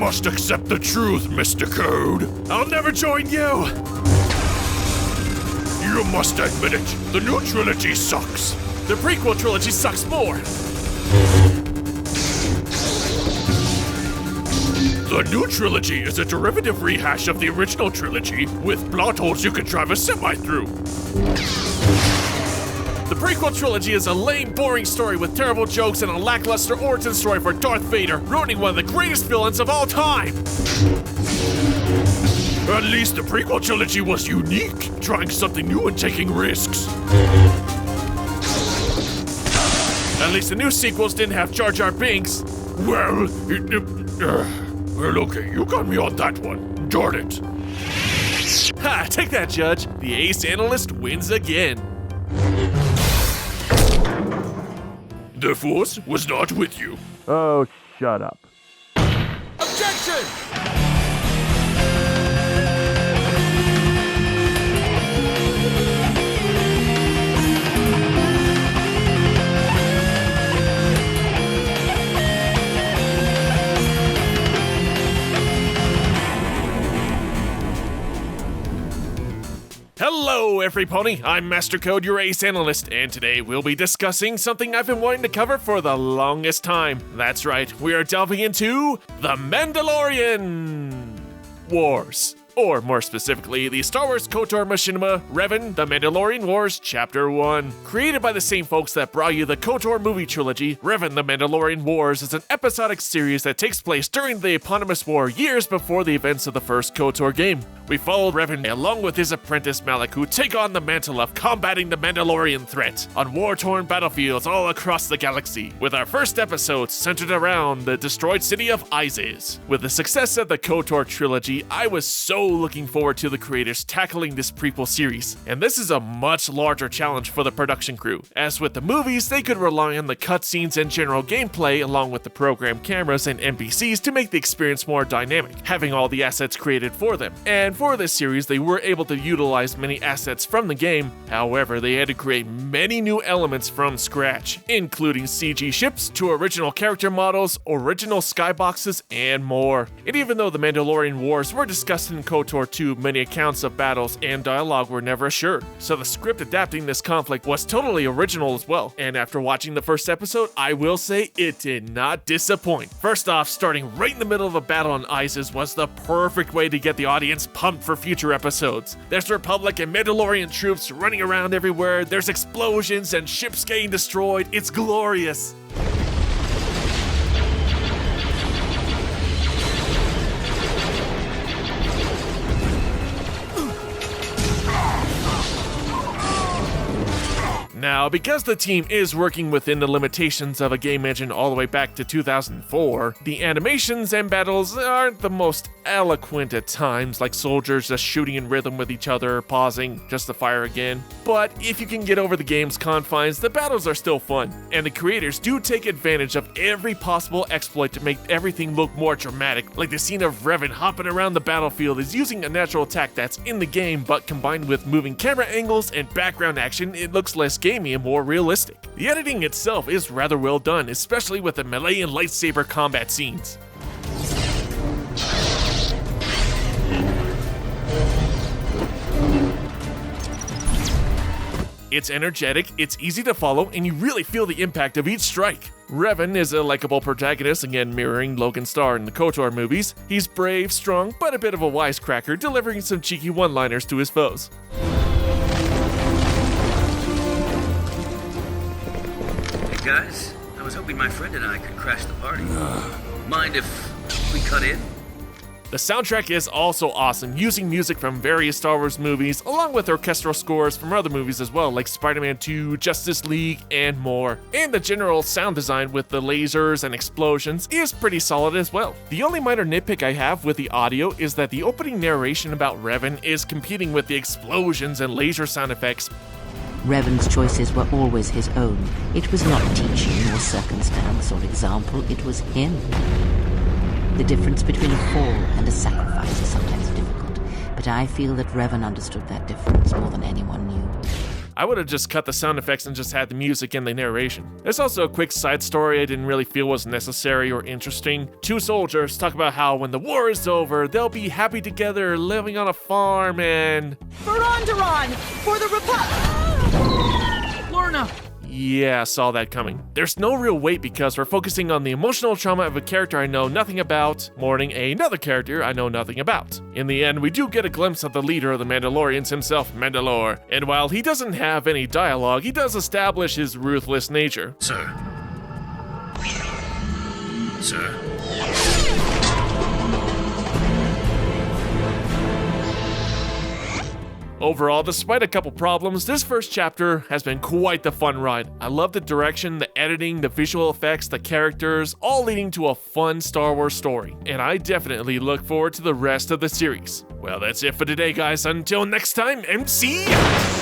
must accept the truth, Mr. Code. I'll never join you! You must admit it. The new trilogy sucks. The prequel trilogy sucks more. The new trilogy is a derivative rehash of the original trilogy with plot holes you can drive a semi through. The prequel trilogy is a lame, boring story with terrible jokes and a lackluster origin story for Darth Vader, ruining one of the greatest villains of all time. At least the prequel trilogy was unique, trying something new and taking risks. At least the new sequels didn't have Jar Jar Binks. Well, okay, you got me on that one. Darn it. Ha, take that, Judge. The ace analyst wins again. The Force was not with you. Oh, shut up. Objection! Hello, everypony. I'm MasterCode, your ace analyst, and today we'll be discussing something I've been wanting to cover for the longest time. That's right, we are delving into the Mandalorian Wars. Or more specifically, the Star Wars KOTOR machinima, Revan, The Mandalorian Wars Chapter 1. Created by the same folks that brought you the KOTOR movie trilogy, Revan, The Mandalorian Wars is an episodic series that takes place during the eponymous war years before the events of the first KOTOR game. We followed Revan along with his apprentice Malak, who take on the mantle of combating the Mandalorian threat on war-torn battlefields all across the galaxy, with our first episode centered around the destroyed city of Isis. With the success of the KOTOR trilogy, I was so looking forward to the creators tackling this prequel series, and this is a much larger challenge for the production crew. As with the movies, they could rely on the cutscenes and general gameplay along with the program cameras and NPCs to make the experience more dynamic, having all the assets created for them. And for this series, they were able to utilize many assets from the game. However, they had to create many new elements from scratch, including CG ships to original character models, original skyboxes, and more. And even though the Mandalorian Wars were discussed in KOTOR 2, many accounts of battles and dialogue were never assured, so the script adapting this conflict was totally original as well. And after watching the first episode, I will say it did not disappoint. First off, starting right in the middle of a battle on Isis was the perfect way to get the audience pumped for future episodes. There's Republic and Mandalorian troops running around everywhere, there's explosions and ships getting destroyed. It's glorious. Now, because the team is working within the limitations of a game engine all the way back to 2004, the animations and battles aren't the most eloquent at times, like soldiers just shooting in rhythm with each other, pausing just to fire again. But if you can get over the game's confines, the battles are still fun, and the creators do take advantage of every possible exploit to make everything look more dramatic, like the scene of Revan hopping around the battlefield is using a natural attack that's in the game, but combined with moving camera angles and background action, it looks less gamey and more realistic. The editing itself is rather well done, especially with the melee and lightsaber combat scenes. It's energetic, it's easy to follow, and you really feel the impact of each strike. Revan is a likable protagonist, again mirroring Logan Starr in the KOTOR movies. He's brave, strong, but a bit of a wisecracker, delivering some cheeky one-liners to his foes. Guys, I was hoping my friend and I could crash the party. Mind if we cut in? The soundtrack is also awesome, using music from various Star Wars movies, along with orchestral scores from other movies as well, like Spider-Man 2, Justice League, and more. And the general sound design with the lasers and explosions is pretty solid as well. The only minor nitpick I have with the audio is that the opening narration about Revan is competing with the explosions and laser sound effects. Revan's choices were always his own. It was not teaching or circumstance or example, it was him. The difference between a fall and a sacrifice is sometimes difficult, but I feel that Revan understood that difference more than anyone knew. I would have just cut the sound effects and just had the music and the narration. There's also a quick side story I didn't really feel was necessary or interesting. Two soldiers talk about how when the war is over, they'll be happy together living on a farm and... Veronderon for the Lorna! Yeah, saw that coming. There's no real weight because we're focusing on the emotional trauma of a character I know nothing about, mourning another character I know nothing about. In the end, we do get a glimpse of the leader of the Mandalorians himself, Mandalore, and while he doesn't have any dialogue, he does establish his ruthless nature. Sir. Sir. Overall, despite a couple problems, this first chapter has been quite the fun ride. I love the direction, the editing, the visual effects, the characters, all leading to a fun Star Wars story. And I definitely look forward to the rest of the series. Well, that's it for today, guys. Until next time, MC out!